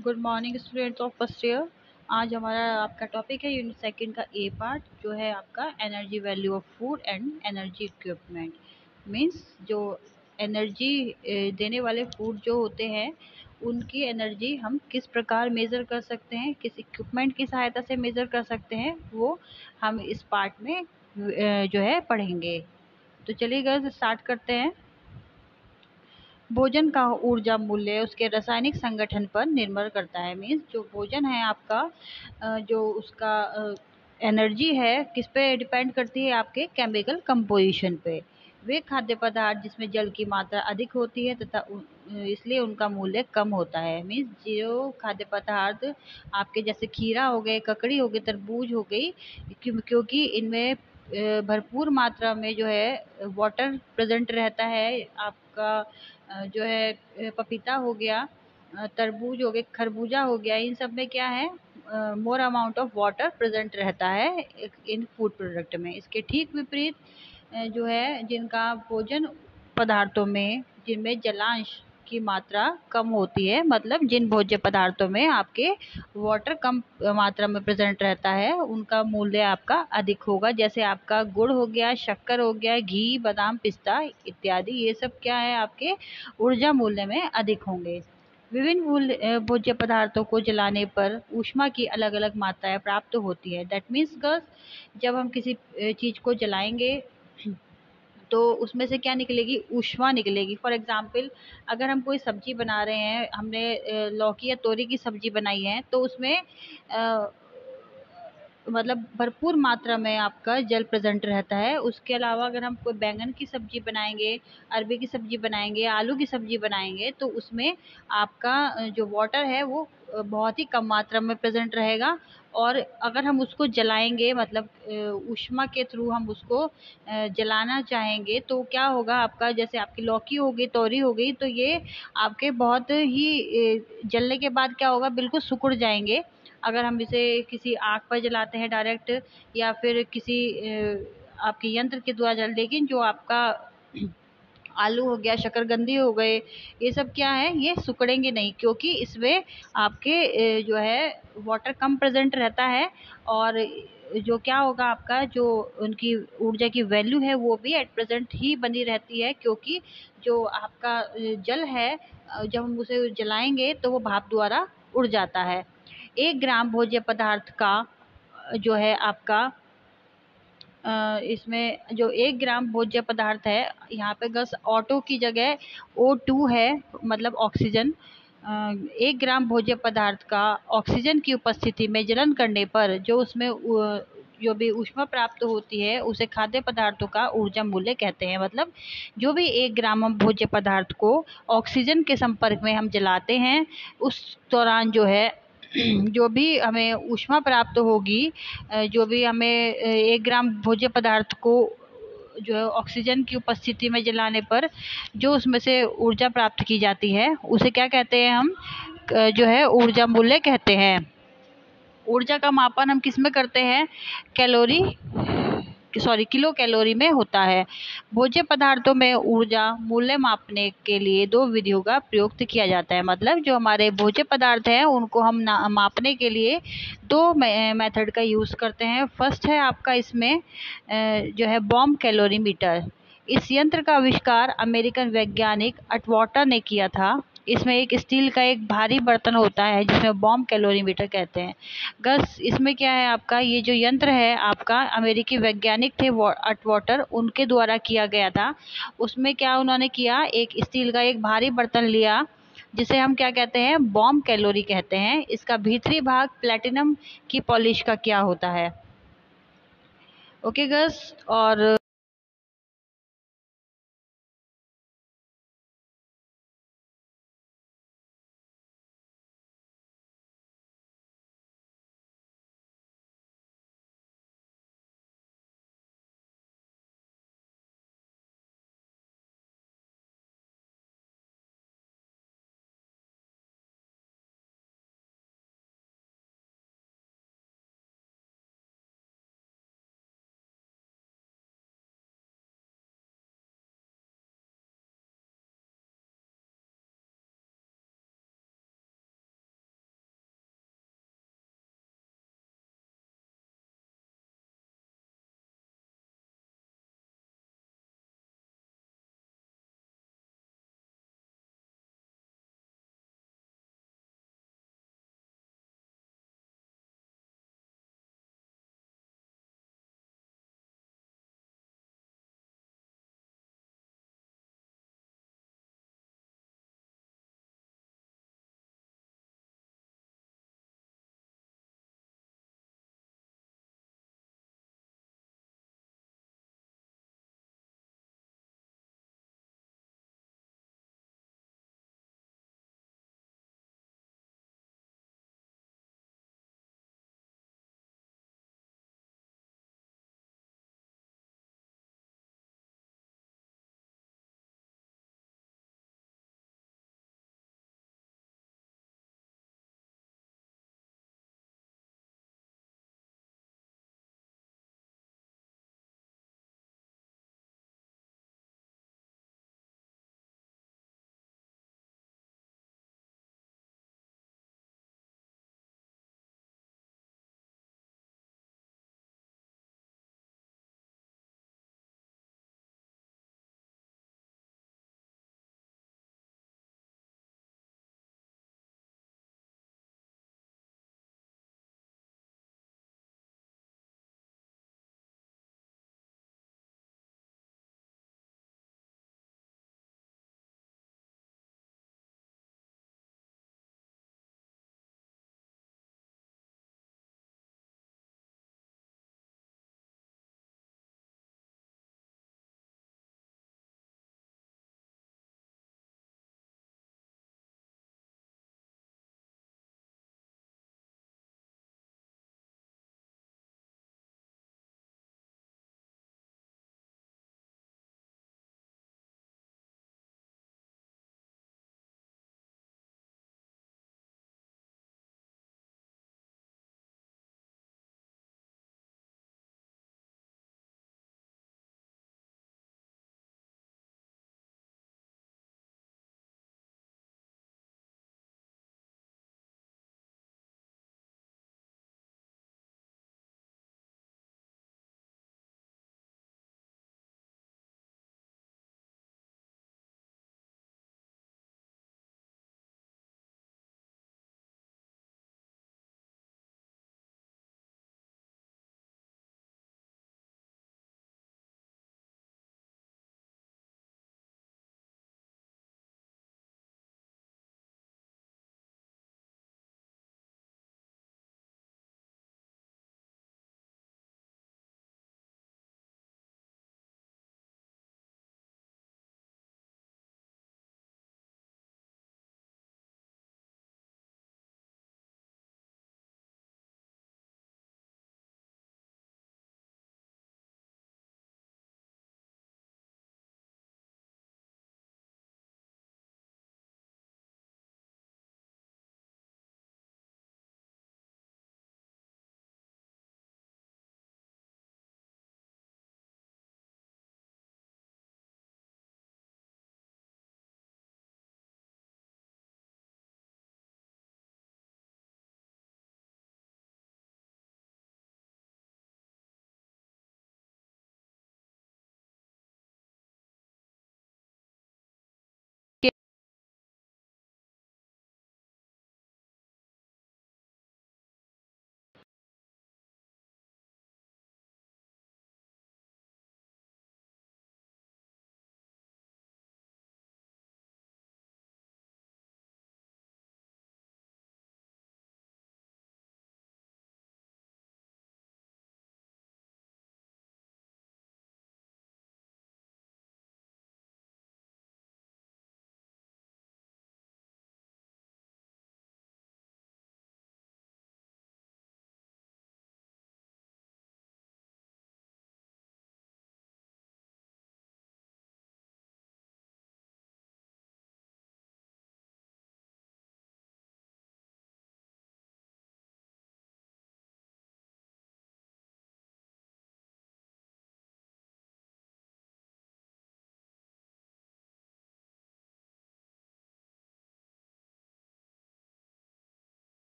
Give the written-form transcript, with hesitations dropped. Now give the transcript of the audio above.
Good morning students of first year. आज हमारा आपका टॉपिक है यूनिट सेकंड का ए पार्ट, जो है आपका energy value of food and energy equipment. Means जो एनर्जी देने वाले फूड जो होते हैं उनकी एनर्जी हम किस प्रकार मेज़र कर सकते हैं, किस इक्विपमेंट की सहायता से मेज़र कर सकते हैं, वो हम इस पार्ट में जो है पढ़ेंगे। तो चलिए गर्ल्स स्टार्ट करते हैं। भोजन का ऊर्जा मूल्य उसके रासायनिक संगठन पर निर्भर करता है। मीन्स जो भोजन है आपका जो उसका एनर्जी है किस पे डिपेंड करती है, आपके केमिकल कंपोजिशन पे। वे खाद्य पदार्थ जिसमें जल की मात्रा अधिक होती है तथा इसलिए उनका मूल्य कम होता है। मीन्स जो खाद्य पदार्थ आपके जैसे खीरा हो गए, ककड़ी हो गई, तरबूज हो गई, क्योंकि इनमें भरपूर मात्रा में जो है वाटर प्रेजेंट रहता है। आपका जो है पपीता हो गया, तरबूज हो गए, खरबूजा हो गया, इन सब में क्या है more amount of water present रहता है इन फूड प्रोडक्ट में। इसके ठीक विपरीत जो है जिनका भोजन पदार्थों में जिनमें जलांश की मात्रा कम होती है, मतलब जिन भोज्य पदार्थों में आपके वाटर कम मात्रा में प्रेजेंट रहता है उनका मूल्य आपका अधिक होगा। जैसे आपका गुड़ हो गया, शक्कर हो गया, घी, बादाम, पिस्ता इत्यादि, ये सब क्या है आपके ऊर्जा मूल्य में अधिक होंगे। विभिन्न भोज्य पदार्थों को जलाने पर ऊष्मा की अलग अलग मात्राएं प्राप्त होती है। दैट मीन्स गर्ल्स जब हम किसी चीज को जलाएंगे तो उसमें से क्या निकलेगी, ऊष्मा निकलेगी। फॉर एग्जाम्पल अगर हम कोई सब्जी बना रहे हैं, हमने लौकी या तोरी की सब्जी बनाई है, तो उसमें मतलब भरपूर मात्रा में आपका जल प्रेजेंट रहता है। उसके अलावा अगर हम कोई बैंगन की सब्जी बनाएंगे, अरबी की सब्जी बनाएंगे, आलू की सब्जी बनाएंगे, तो उसमें आपका जो वाटर है वो बहुत ही कम मात्रा में प्रेजेंट रहेगा। और अगर हम उसको जलाएंगे, मतलब ऊष्मा के थ्रू हम उसको जलाना चाहेंगे, तो क्या होगा आपका, जैसे आपकी लौकी हो गई, तोरी हो गई, तो ये आपके बहुत ही जलने के बाद क्या होगा, बिल्कुल सिकुड़ जाएंगे। अगर हम इसे किसी आग पर जलाते हैं डायरेक्ट, या फिर किसी आपके यंत्र के द्वारा जल, लेकिन जो आपका आलू हो गया, शकरकंदी हो गए, ये सब क्या है, ये सिकुड़ेंगे नहीं, क्योंकि इसमें आपके जो है वाटर कम प्रेजेंट रहता है। और जो क्या होगा आपका जो उनकी ऊर्जा की वैल्यू है वो भी एट प्रेजेंट ही बनी रहती है, क्योंकि जो आपका जल है जब हम उसे जलाएंगे तो वो भाप द्वारा उड़ जाता है। 1 ग्राम भोज्य पदार्थ का जो है आपका इसमें जो 1 ग्राम भोज्य पदार्थ है, यहाँ पे गस ऑटो की जगह O2 है, मतलब ऑक्सीजन। 1 ग्राम भोज्य पदार्थ का ऑक्सीजन की उपस्थिति में जलन करने पर जो उसमें जो भी ऊष्मा प्राप्त होती है उसे खाद्य पदार्थों का ऊर्जा मूल्य कहते हैं। मतलब जो भी 1 ग्राम हम भोज्य पदार्थ को ऑक्सीजन के संपर्क में हम जलाते हैं, उस दौरान जो है जो भी हमें ऊष्मा प्राप्त होगी, जो भी हमें 1 ग्राम भोज्य पदार्थ को जो है ऑक्सीजन की उपस्थिति में जलाने पर जो उसमें से ऊर्जा प्राप्त की जाती है उसे क्या कहते हैं, हम जो है ऊर्जा मूल्य कहते हैं। ऊर्जा का मापन हम किस में करते हैं, किलो कैलोरी में होता है। भोज्य पदार्थों में ऊर्जा मूल्य मापने के लिए 2 विधियों का प्रयोग किया जाता है। मतलब जो हमारे भोज्य पदार्थ हैं उनको हम मापने के लिए 2 मेथड का यूज़ करते हैं। फर्स्ट है आपका इसमें जो है बॉम कैलोरीमीटर। इस यंत्र का आविष्कार अमेरिकन वैज्ञानिक अटवाटर ने किया था। इसमें एक स्टील का एक भारी बर्तन होता है जिसमें बॉम कैलोरीमीटर कहते हैं। गस इसमें क्या है आपका, ये जो यंत्र है आपका अमेरिकी वैज्ञानिक थे अटवाटर, उनके द्वारा किया गया था। उसमें क्या उन्होंने किया, एक स्टील का एक भारी बर्तन लिया जिसे हम क्या कहते हैं, बॉम कैलोरी कहते हैं। इसका भीतरी भाग प्लेटिनम की पॉलिश का क्या होता है। ओके गस, और